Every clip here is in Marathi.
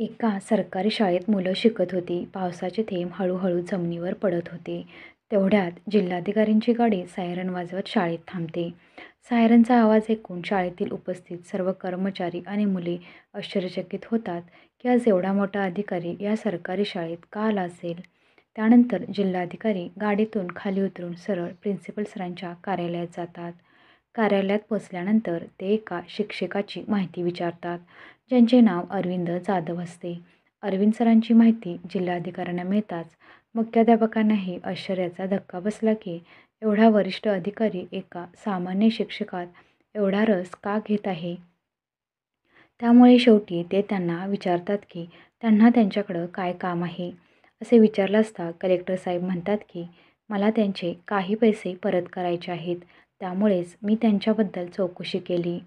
एका सरकारी शाळेत मुलं शिकत होती. पावसाचे थेंब हळूहळू जमिनीवर पडत होते. तेवढ्यात जिल्हाधिकाऱ्यांची गाडी सायरन वाजवत शाळेत थांबते. सायरनचा आवाज ऐकून शाळेतील उपस्थित सर्व कर्मचारी आणि मुले आश्चर्यचकित होतात की आज एवढा मोठा अधिकारी या सरकारी शाळेत का आला असेल. त्यानंतर जिल्हाधिकारी गाडीतून खाली उतरून सरळ प्रिन्सिपल सरांच्या कार्यालयात जातात. कार्यालयात पोचल्यानंतर ते एका शिक्षकाची माहिती विचारतात, ज्यांचे नाव अरविंद जाधव असते. अरविंद सरांची माहिती जिल्हाधिकाऱ्यांना मिळताच मुख्याध्यापकांनाही आश्चर्याचा धक्का बसला की एवढा वरिष्ठ अधिकारी एका सामान्य शिक्षकात एवढा रस का घेत आहे. त्यामुळे शेवटी ते त्यांना विचारतात की त्यांना त्यांच्याकडं काय काम आहे. असे विचारलं असता कलेक्टर साहेब म्हणतात की मला त्यांचे काही पैसे परत करायचे आहेत, त्यामुळेच मी त्यांच्याबद्दल चौकशी केली.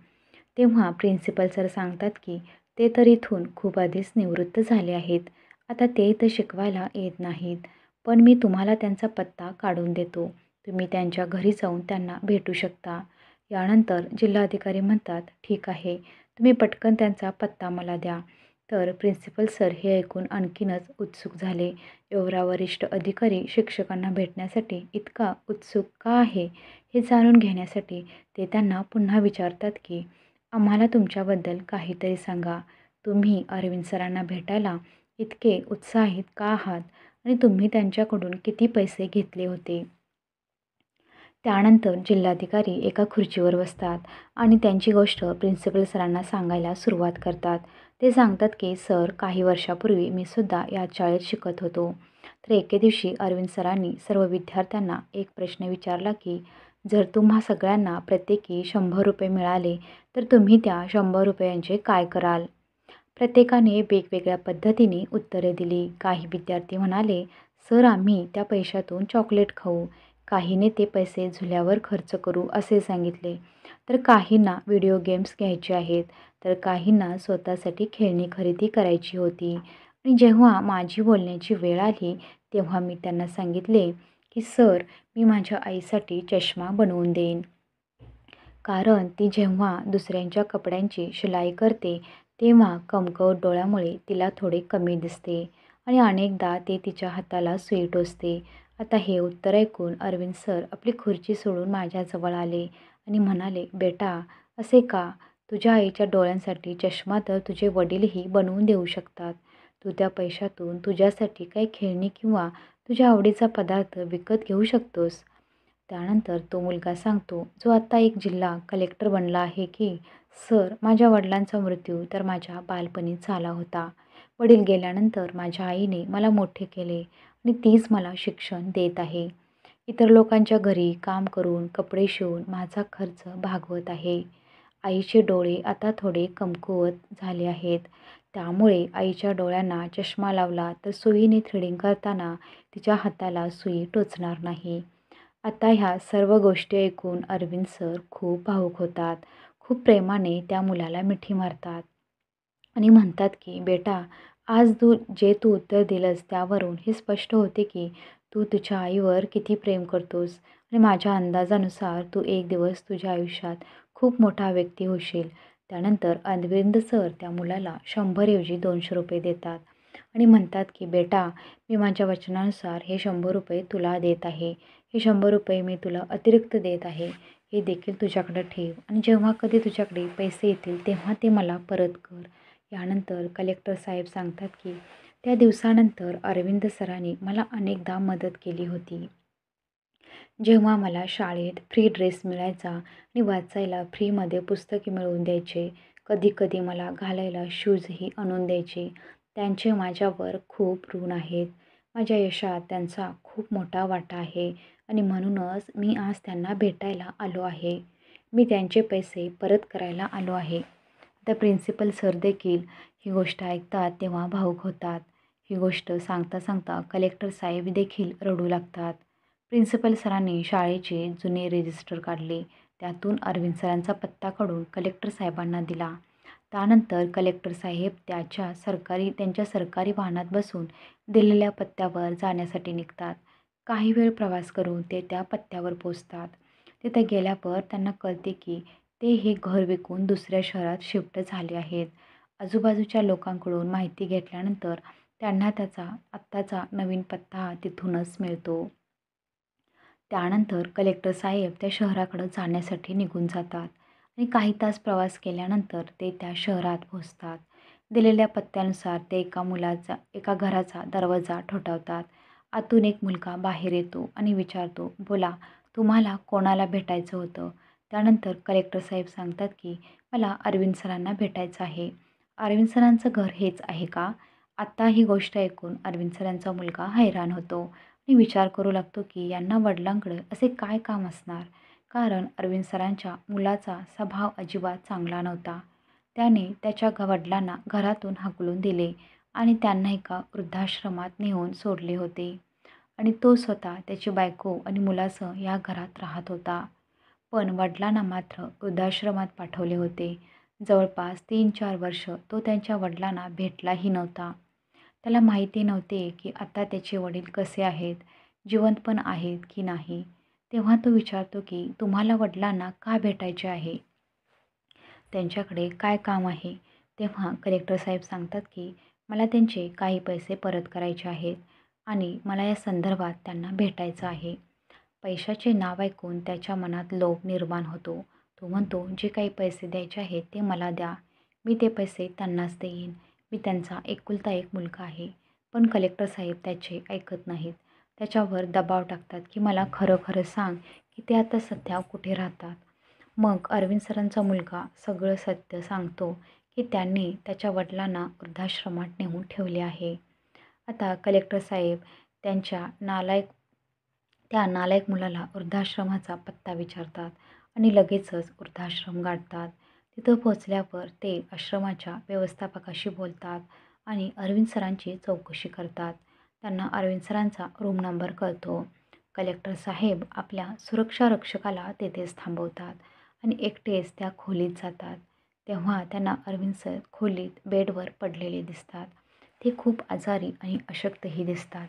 तेव्हा प्रिन्सिपल सर सांगतात की ते तर इथून खूप आधीच निवृत्त झाले आहेत. आता ते इथं शिकवायला येत नाहीत. पण मी तुम्हाला त्यांचा पत्ता काढून देतो. तुम्ही त्यांच्या घरी जाऊन त्यांना भेटू शकता. यानंतर जिल्हाधिकारी म्हणतात, ठीक आहे, तुम्ही पटकन त्यांचा पत्ता मला द्या. तर प्रिन्सिपल सर हे ऐकून आणखीनच उत्सुक झाले. एवढा वरिष्ठ अधिकारी शिक्षकांना भेटण्यासाठी इतका उत्सुक का आहे हे जाणून घेण्यासाठी ते त्यांना पुन्हा विचारतात की आम्हाला तुमच्याबद्दल काहीतरी सांगा. तुम्ही अरविंद सरांना भेटायला इतके उत्साहित का आहात आणि तुम्ही त्यांच्याकडून किती पैसे घेतले होते. त्यानंतर जिल्हाधिकारी एका खुर्चीवर बसतात आणि त्यांची गोष्ट प्रिन्सिपल सरांना सांगायला सुरुवात करतात. ते सांगतात की सर, काही वर्षापूर्वी मी सुद्धा या शाळेत शिकत होतो. तर एके दिवशी अरविंद सरांनी सर्व विद्यार्थ्यांना एक प्रश्न विचारला की जर तुम्हा सगळ्यांना प्रत्येकी 100 रुपये मिळाले तर तुम्ही त्या 100 रुपयांचे काय कराल. प्रत्येकाने वेगवेगळ्या पद्धतीने उत्तरे दिली. काही विद्यार्थी म्हणाले, सर, आम्ही त्या पैशातून चॉकलेट खाऊ. काहीने ते पैसे झुल्यावर खर्च करू असे सांगितले. तर काहींना व्हिडिओ गेम्स घ्यायचे आहेत. तर काहींना स्वतःसाठी खेळणी खरेदी करायची होती. आणि जेव्हा माझी बोलण्याची वेळ आली तेव्हा मी त्यांना सांगितले की सर, मी माझ्या आईसाठी चष्मा बनवून देईन. कारण ती जेव्हा दुसऱ्यांच्या कपड्यांची शिलाई करते तेव्हा कमकुवत डोळ्यामुळे तिला थोडे कमी दिसते आणि अनेकदा ते तिच्या हाताला सुई टोचते. आता हे उत्तर ऐकून अरविंद सर आपली खुर्ची सोडून माझ्याजवळ आले आणि म्हणाले, बेटा, असे का? तुझ्या आईच्या डोळ्यांसाठी चष्मा तर तुझे वडीलही बनवून देऊ शकतात. तू त्या पैशातून तुझ्यासाठी काही खेळणी किंवा तुझ्या आवडीचा पदार्थ विकत घेऊ शकतोस. त्यानंतर तो मुलगा सांगतो, जो आत्ता एक जिल्हा कलेक्टर बनला आहे की सर, माझ्या वडिलांचा मृत्यू तर माझ्या बालपणीच झाला होता. वडील गेल्यानंतर माझ्या आईने मला मोठे केले आणि तीच मला शिक्षण देत आहे. इतर लोकांच्या घरी काम करून कपडे शिवून माझा खर्च भागवत आहे. आईचे डोळे आता थोडे कमकुवत झाले आहेत. त्यामुळे आईच्या डोळ्यांना चष्मा लावला तर सुईने थ्रेडिंग करताना तिच्या हाताला सुई टोचणार नाही. आता ह्या सर्व गोष्टी ऐकून अरविंद सर खूप भावूक होतात. खूप प्रेमाने त्या मुलाला मिठी मारतात आणि म्हणतात की बेटा, आज तू उत्तर दिलंस त्यावरून हे स्पष्ट होते की तू तुझ्या आईवर किती प्रेम करतोस आणि माझ्या अंदाजानुसार तू एक दिवस तुझ्या आयुष्यात खूप मोठा व्यक्ती होशील. त्यानंतर अरविंद सर त्या मुलाला 100 ऐवजी 200 रुपये देतात आणि म्हणतात की बेटा, मी माझ्या वचनानुसार हे 100 रुपये तुला देत आहे. हे 100 रुपये मी तुला अतिरिक्त देत आहे. हे देखील तुझ्याकडे ठेव आणि जेव्हा कधी तुझ्याकडे पैसे येतील तेव्हा ते मला परत कर. यानंतर कलेक्टर साहेब सांगतात की त्या दिवसानंतर अरविंद सरांनी मला अनेकदा मदत केली होती. जेव्हा मला शाळेत फ्री ड्रेस मिळायचा आणि वाचायला फ्रीमध्ये पुस्तके मिळवून द्यायचे. कधीकधी मला घालायला शूजही आणून द्यायचे. त्यांचे माझ्यावर खूप ऋण आहेत. माझ्या यशात त्यांचा खूप मोठा वाटा आहे आणि म्हणूनच मी आज त्यांना भेटायला आलो आहे. मी त्यांचे पैसे परत करायला आलो आहे. आता प्रिन्सिपल सर देखील ही गोष्ट ऐकतात तेव्हा भावूक होतात. ही गोष्ट सांगता सांगता कलेक्टर साहेब देखील रडू लागतात. प्रिन्सिपल सरांनी शाळेचे जुने रजिस्टर काढले. त्यातून अरविंद सरांचा पत्ता काढून कलेक्टर साहेबांना दिला. त्यानंतर कलेक्टर साहेब त्यांच्या सरकारी वाहनात बसून दिलेल्या पत्त्यावर जाण्यासाठी निघतात. काही वेळ प्रवास करून ते त्या पत्त्यावर पोचतात. तिथे गेल्यावर त्यांना कळते की ते हे घर विकून दुसऱ्या शहरात शिफ्ट झाले आहेत आजूबाजूच्या लोकांकडून माहिती घेतल्यानंतर त्यांना त्याचा आत्ताचा नवीन पत्ता तिथूनच मिळतो. त्यानंतर कलेक्टर साहेब त्या शहराकडं जाण्यासाठी निघून जातात आणि काही तास प्रवास केल्यानंतर ते त्या शहरात पोहोचतात. दिलेल्या पत्त्यानुसार ते एका घराचा दरवाजा ठोठावतात. आतून एक मुलगा बाहेर येतो आणि विचारतो, "बोला, तुम्हाला कोणाला भेटायचं होतं?" त्यानंतर कलेक्टर साहेब सांगतात की मला अरविंद सरांना भेटायचं आहे. अरविंद सरांचं घर हेच आहे का? आत्ता ही गोष्ट ऐकून अरविंद सरांचा मुलगा हैराण होतो आणि विचार करू लागतो की यांना वडिलांकडे असे काय काम असणार? कारण अरविंद सरांच्या मुलाचा स्वभाव अजिबात चांगला नव्हता. त्याने त्याच्या वडिलांना घरातून हाकलून दिले आणि त्यांना एका वृद्धाश्रमात नेऊन सोडले होते आणि तो स्वतः त्याची बायको आणि मुलासह या घरात राहत होता. पण वडिलांना मात्र वृद्धाश्रमात पाठवले होते. जवळपास 3-4 वर्ष तो त्यांच्या वडिलांना भेटलाही नव्हता. त्याला माहिती नव्हते की आता त्याचे वडील कसे आहेत, जिवंत पण आहेत की नाही. तेव्हा तो विचारतो की तुम्हाला वडिलांना का भेटायचे आहे? त्यांच्याकडे काय काम आहे? तेव्हा कलेक्टर साहेब सांगतात की मला त्यांचे काही पैसे परत करायचे आहेत आणि मला या संदर्भात त्यांना भेटायचं आहे. पैशाचे नाव ऐकून त्याच्या मनात लोभ निर्माण होतो. तो म्हणतो, "जे काही पैसे द्यायचे आहेत ते मला द्या. मी ते पैसे त्यांनाच देईन. मी त्यांचा एकुलता एक मुलगा आहे." पण कलेक्टर साहेब त्याचे ऐकत नाहीत. त्याच्यावर दबाव टाकतात की मला खरं खरं सांग की ते आता सध्या कुठे राहतात. मग अरविंद सरांचा मुलगा सगळं सत्य सांगतो की त्यांनी त्याच्या वडिलांना वृद्धाश्रमात नेऊन ठेवले आहे. आता कलेक्टर साहेब त्यांच्या त्या नालायक मुलाला वृद्धाश्रमाचा पत्ता विचारतात आणि लगेचच वृद्धाश्रम गाठतात. तिथं पोहोचल्यावर ते आश्रमाच्या व्यवस्थापकाशी बोलतात आणि अरविंद सरांची चौकशी करतात. त्यांना अरविंद सरांचा रूम नंबर कळतो. कलेक्टर साहेब आपल्या सुरक्षा रक्षकाला तेथेच थांबवतात आणि एकटेच त्या खोलीत जातात. तेव्हा त्यांना अरविंद सर खोलीत बेडवर पडलेले दिसतात. ते खूप आजारी आणि अशक्तही दिसतात.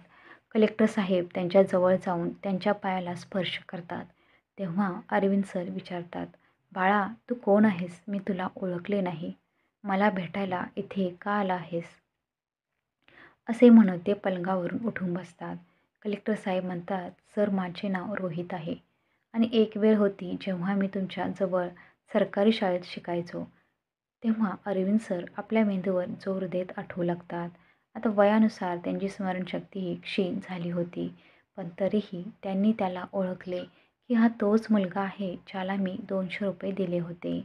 कलेक्टर साहेब त्यांच्या जवळ जाऊन त्यांच्या पायाला स्पर्श करतात. तेव्हा अरविंद सर विचारतात, "बाळा, तू कोण आहेस? मी तुला ओळखले नाही. मला भेटायला इथे का आला आहेस?" असे म्हणत ते पलंगावरून उठून बसतात. कलेक्टर साहेब म्हणतात, "सर, माझे नाव रोहित आहे आणि एक वेळ होती जेव्हा मी तुमच्या जवळ सरकारी शाळेत शिकायचो." तेव्हा अरविंद सर आपल्या मेंदूवर जोर देत आठवू लागतात. आता वयानुसार त्यांची स्मरणशक्तीही क्षीण झाली होती. पण तरीही त्यांनी त्याला ओळखले की हा तोच मुलगा आहे ज्याला मी ₹200 दिले होते.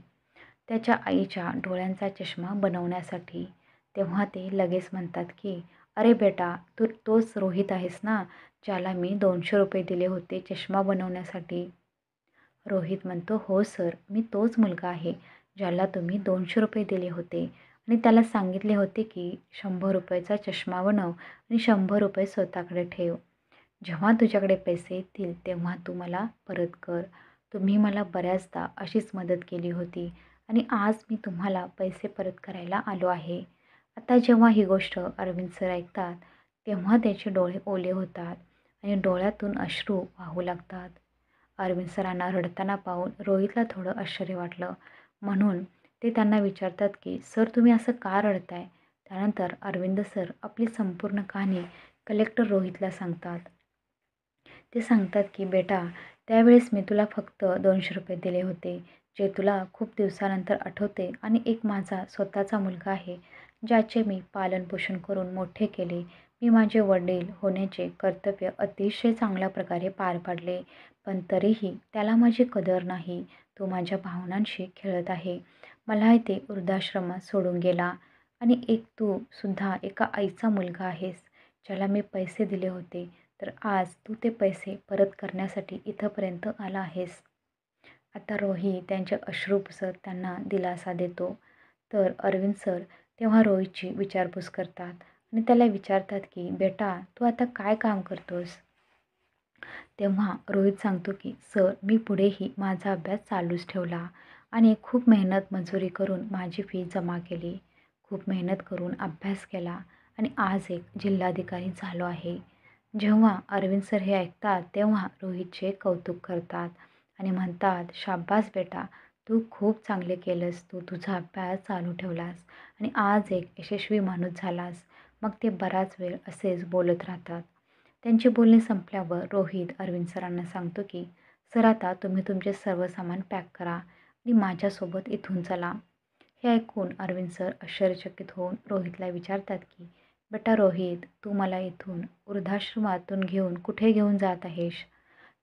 त्याच्या आईच्या डोळ्यांचा चष्मा बनवण्यासाठी. तेव्हा ते लगेच म्हणतात की "अरे बेटा, तू तोच रोहित आहेस ना, ज्याला मी ₹200 दिले होते चष्मा बनवण्यासाठी?" रोहित म्हणतो, "हो सर, मी तोच मुलगा आहे ज्याला तुम्ही ₹200 दिले होते आणि त्याला सांगितले होते की ₹100चा चष्मा बनव आणि ₹100 स्वतःकडे ठेव. जेव्हा तुझ्याकडे पैसे येतील तेव्हा तू मला परत कर. तुम्ही मला बऱ्याचदा अशीच मदत केली होती आणि आज मी तुम्हाला पैसे परत करायला आलो आहे." आता जेव्हा ही गोष्ट अरविंद सर ऐकतात तेव्हा त्याचे डोळे ओले होतात आणि डोळ्यातून अश्रू वाहू लागतात. अरविंद सरांना रडताना पाहून रोहितला थोडं आश्चर्य वाटलं. म्हणून ते त्यांना विचारतात की "सर, तुम्ही असं का रडताय?" त्यानंतर अरविंद सर आपली संपूर्ण कहाणी कलेक्टर रोहितला सांगतात. ते सांगतात की "बेटा, त्यावेळेस मी तुला फक्त ₹200 दिले होते, जे तुला खूप दिवसानंतर आठवते आणि एक माझा स्वतःचा मुलगा आहे, ज्याचे मी पालनपोषण करून मोठे केले. मी माझे वडील होण्याचे कर्तव्य अतिशय चांगल्या प्रकारे पार पाडले, पण तरीही त्याला माझी कदर नाही. तो माझ्या भावनांशी खेळत आहे. मला इथे वृद्धाश्रमात सोडून गेला आणि तू सुद्धा एका आईचा मुलगा आहेस, ज्याला मी पैसे दिले होते. तर आज तू ते पैसे परत करण्यासाठी इथंपर्यंत आला आहेस." आता रोहित त्यांचे अश्रू पुसत त्यांना दिलासा देतो. तर अरविंद सर तेव्हा रोहितची विचारपूस करतात आणि त्याला विचारतात की "बेटा, तू आता काय काम करतोस?" तेव्हा रोहित सांगतो की "सर, मी पुढेही माझा अभ्यास चालूच ठेवला आणि खूप मेहनत मजुरी करून माझी फी जमा केली. खूप मेहनत करून अभ्यास केला आणि आज एक जिल्हाधिकारी झालो आहे." जेव्हा अरविंद सर हे ऐकतात तेव्हा रोहितचे कौतुक करतात आणि म्हणतात, "शाब्बास बेटा, तू खूप चांगले केलंस. तू तुझा अभ्यास चालू ठेवलास आणि आज एक यशस्वी माणूस झालास." मग ते बराच वेळ असेच बोलत राहतात. त्यांचे बोलणे संपल्यावर रोहित अरविंद सरांना सांगतो की, "सर, आता तुम्ही तुमचे सर्व सामान पॅक करा आणि माझ्यासोबत इथून चला." हे ऐकून अरविंद सर आश्चर्यचकित होऊन रोहितला विचारतात की, "बेटा रोहित, तू मला इथून वृद्धाश्रमातून कुठे घेऊन जात आहेस?"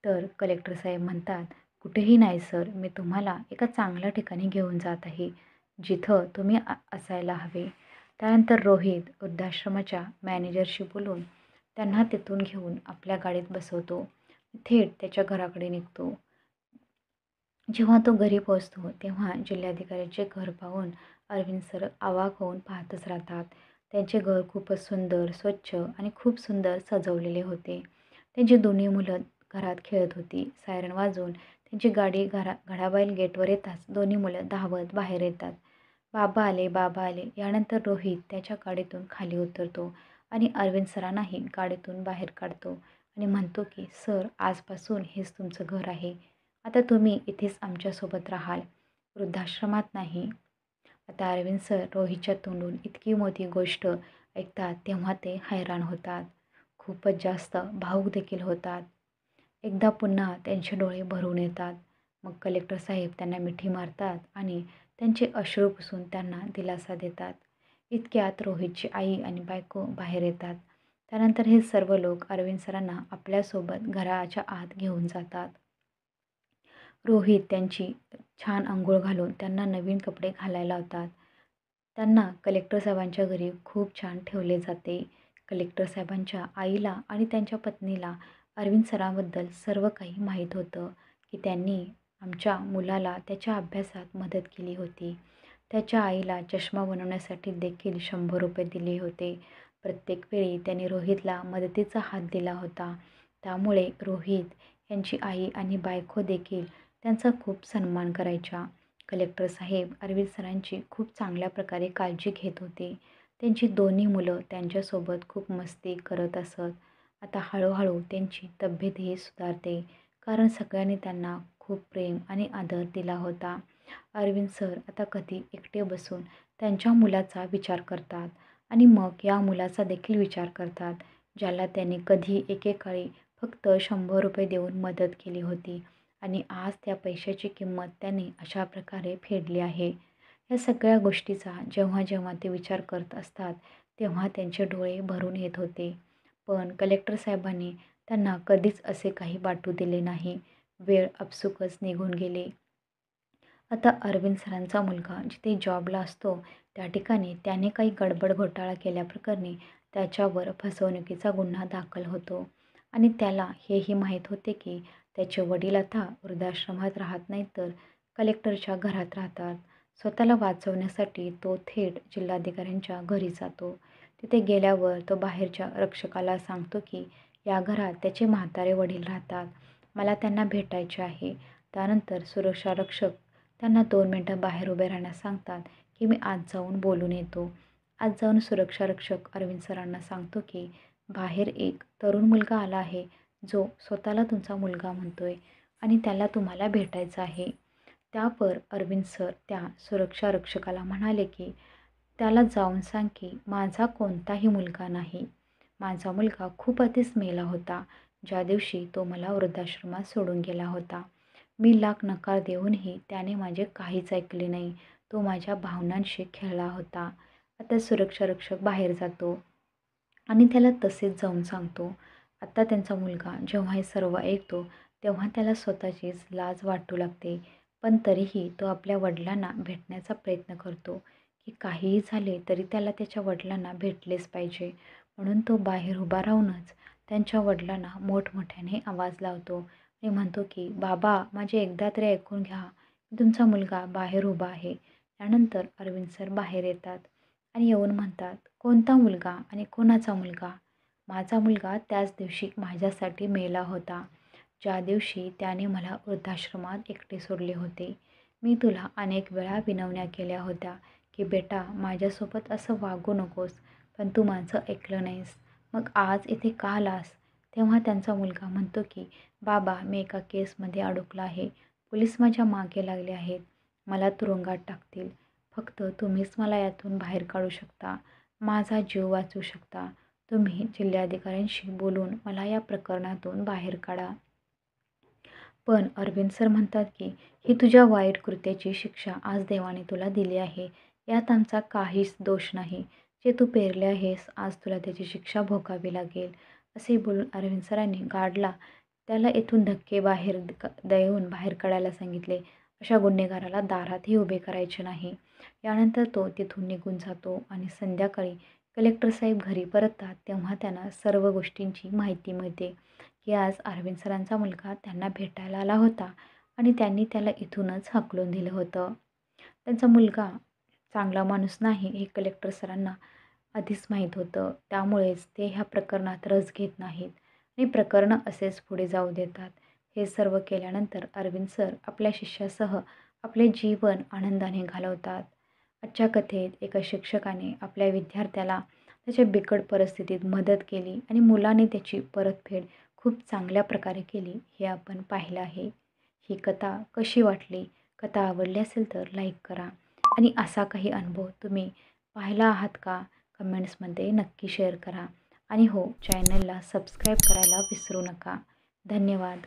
तर कलेक्टर साहेब म्हणतात, "कुठेही नाही सर, मी तुम्हाला एका चांगल्या ठिकाणी घेऊन जात आहे, जिथं तुम्ही असायला हवे." त्यानंतर रोहित वृद्धाश्रमाच्या मॅनेजरशी बोलून त्यांना तिथून घेऊन आपल्या गाडीत बसवतो. थेट त्याच्या घराकडे निघतो. जेव्हा तो घरी पोहोचतो तेव्हा जिल्हाधिकाऱ्याचे घर पाहून अरविंद सर अवाक होऊन पाहतच राहतात. त्यांचे घर खूपच सुंदर, स्वच्छ आणि खूप सुंदर सजवलेले होते. त्यांची दोन्ही मुलं घरात खेळत होती. सायरन वाजवून त्यांची गाडी घराबाहेर गेटवर येताच दोन्ही मुलं धावत बाहेर येतात. "बाबा आले, बाबा आले." यानंतर रोहित त्याच्या गाडीतून खाली उतरतो आणि अरविंद सरांनाही गाडीतून बाहेर काढतो आणि म्हणतो की, "सर, आजपासून हेच तुमचं घर आहे. आता तुम्ही इथेच आमच्यासोबत राहाल, वृद्धाश्रमात नाही." आता अरविंद सर रोहितच्या तोंडून इतकी मोठी गोष्ट ऐकतात तेव्हा ते हैराण होतात. खूपच जास्त भावूक देखील होतात. एकदा पुन्हा त्यांचे डोळे भरून येतात. मग कलेक्टर साहेब त्यांना मिठी मारतात आणि त्यांचे अश्रू पुसून त्यांना दिलासा देतात. इतक्यात रोहितची आई आणि बायको बाहेर येतात. त्यानंतर हे सर्व लोक अरविंद सरांना आपल्यासोबत घराच्या आत घेऊन जातात. रोहित त्यांची छान अंघोळ घालून त्यांना नवीन कपडे घालायला लावतात. त्यांना कलेक्टर साहेबांच्या घरी खूप छान ठेवले जाते. कलेक्टर साहेबांच्या आईला आणि त्यांच्या पत्नीला अरविंद सरांबद्दल सर्व काही माहीत होतं की त्यांनी आमच्या मुलाला त्याच्या अभ्यासात मदत केली होती. त्याच्या आईला चष्मा बनवण्यासाठी देखील ₹100 दिले होते. प्रत्येक वेळी त्यांनी रोहितला मदतीचा हात दिला होता. त्यामुळे रोहित यांची आई आणि बायको देखील त्यांचा खूप सन्मान करायच्या. कलेक्टर साहेब अरविंद सरांची खूप चांगल्या प्रकारे काळजी घेत होते. त्यांची दोन्ही मुलं त्यांच्यासोबत खूप मस्ती करत असत. आता हळूहळू त्यांची तब्येतही सुधारते, कारण सगळ्यांनी त्यांना खूप प्रेम आणि आदर दिला होता. अरविंद सर आता कधी एकटे बसून त्यांच्या मुलाचा विचार करतात आणि मग या मुलाचा देखील विचार करतात, ज्याला त्यांनी कधी एकेकाळी फक्त ₹100 देऊन मदत केली होती आणि आज त्या पैशाची किंमत त्यांनी अशा प्रकारे फेडली आहे. या सगळ्या गोष्टीचा जेव्हा जेव्हा ते विचार करत असतात तेव्हा त्यांचे डोळे भरून येत होते. पण कलेक्टर साहेबांनी त्यांना कधीच असे काही वाटू दिले नाही. वेळ आपसुकच निघून गेली. आता अरविंद सरांचा मुलगा जिथे जॉबला असतो त्या ठिकाणी त्याने काही गडबड घोटाळा केल्याप्रकरणी त्याच्यावर फसवणुकीचा गुन्हा दाखल होतो आणि त्याला हेही माहीत होते की त्याचे वडील आता वृद्धाश्रमात राहत नाहीत तर कलेक्टरच्या घरात राहतात. स्वतःला वाचवण्यासाठी तो थेट जिल्हाधिकाऱ्यांच्या घरी जातो. तिथे गेल्यावर तो बाहेरच्या रक्षकाला सांगतो की या घरात त्याचे म्हातारे वडील राहतात, मला त्यांना भेटायचे आहे. त्यानंतर सुरक्षा रक्षक त्यांना 2 मिनिटं बाहेर उभे राहण्यास सांगतात की मी आत जाऊन बोलून येतो. आत जाऊन सुरक्षा रक्षक अरविंद सरांना सांगतो की बाहेर एक तरुण मुलगा आला आहे, जो स्वतःला तुमचा मुलगा म्हणतोय आणि त्याला तुम्हाला भेटायचं आहे. त्यावर अरविंद सर त्या सुरक्षा रक्षकाला म्हणाले की त्याला जाऊन सांग की माझा कोणताही मुलगा नाही. माझा मुलगा खूप आधीच मेला होता, ज्या दिवशी तो मला वृद्धाश्रमात सोडून गेला होता. मी लाख नकार देऊनही त्याने माझे काहीच ऐकले नाही. तो माझ्या भावनांशी खेळला होता. आता सुरक्षा रक्षक बाहेर जातो आणि त्याला तसेच जाऊन सांगतो. आता त्यांचा मुलगा जेव्हा हे सर्व ऐकतो तेव्हा त्याला स्वतःचीच लाज वाटू लागते. पण तरीही तो आपल्या वडिलांना भेटण्याचा प्रयत्न करतो की काहीही झाले तरी त्याला त्याच्या वडिलांना भेटलेच पाहिजे. म्हणून तो बाहेर उभा राहूनच त्यांच्या वडिलांना मोठमोठ्याने आवाज लावतो आणि म्हणतो की बाबा, माझे एकदा तरी ऐकून घ्या, मी तुमचा मुलगा बाहेर उभा आहे. त्यानंतर अरविंद सर बाहेर येतात आणि येऊन म्हणतात, कोणता मुलगा आणि कोणाचा मुलगा? माझा मुलगा त्याच दिवशी माझ्यासाठी मेला होता, ज्या दिवशी त्याने मला वृद्धाश्रमात एकटे सोडले होते. मी तुला अनेक वेळा विनवण्या केल्या होत्या की बेटा माझ्यासोबत असं वागू नकोस, पण तू माझं ऐकलं नाहीस. मग आज इथे का आलास? तेव्हा त्यांचा मुलगा म्हणतो की बाबा, मी एका केसमध्ये अडकलो आहे. पोलीस माझ्या मागे लागले आहेत मला तुरुंगात टाकतील. फक्त तुम्हीच मला यातून बाहेर काढू शकता. माझा जीव वाचवू शकता. तुम्ही जिल्हाधिकाऱ्यांशी बोलून मला या प्रकरणातून बाहेर काढा. पण अरविंद सर म्हणतात की ही तुझ्या वाईट कृत्याची शिक्षा आज देवाने तुला दिली आहे. यात आमचा काहीच दोष नाही. जे तू पेरले आहेस आज तुला त्याची शिक्षा भोगावी लागेल. असे बोलून अरविंद सरांनी गार्डला त्याला येथून धक्के देऊन बाहेर काढायला सांगितले. अशा गुन्हेगाराला दारातही उभे करायचे नाही. यानंतर तो तिथून निघून जातो आणि संध्याकाळी कलेक्टर साहेब घरी परततात तेव्हा त्यांना सर्व गोष्टींची माहिती मिळते की आज अरविंद सरांचा मुलगा त्यांना भेटायला आला होता आणि त्यांनी त्याला इथूनच हाकलून दिलं होतं. त्यांचा मुलगा चांगला माणूस नाही हे कलेक्टर सरांना आधीच माहीत होतं. त्यामुळेच ते ह्या प्रकरणात रस घेत नाहीत आणि प्रकरणं असेच पुढे जाऊ देतात. हे सर्व केल्यानंतर अरविंद सर आपल्या शिष्यासह आपले जीवन आनंदाने घालवतात. आजच्या कथेत एका शिक्षकाने आपल्या विद्यार्थ्याला त्याच्या बिकट परिस्थितीत मदत केली आणि मुलाने त्याची परतफेड खूप चांगल्या प्रकारे केली हे आपण पाहिलं आहे. ही कथा कशी वाटली? कथा आवडली असेल तर लाईक करा आणि असा काही अनुभव तुम्ही पाहिला आहात का? कमेंट्समध्ये नक्की शेअर करा आणि हो चॅनलला सबस्क्राईब करायला विसरू नका. धन्यवाद.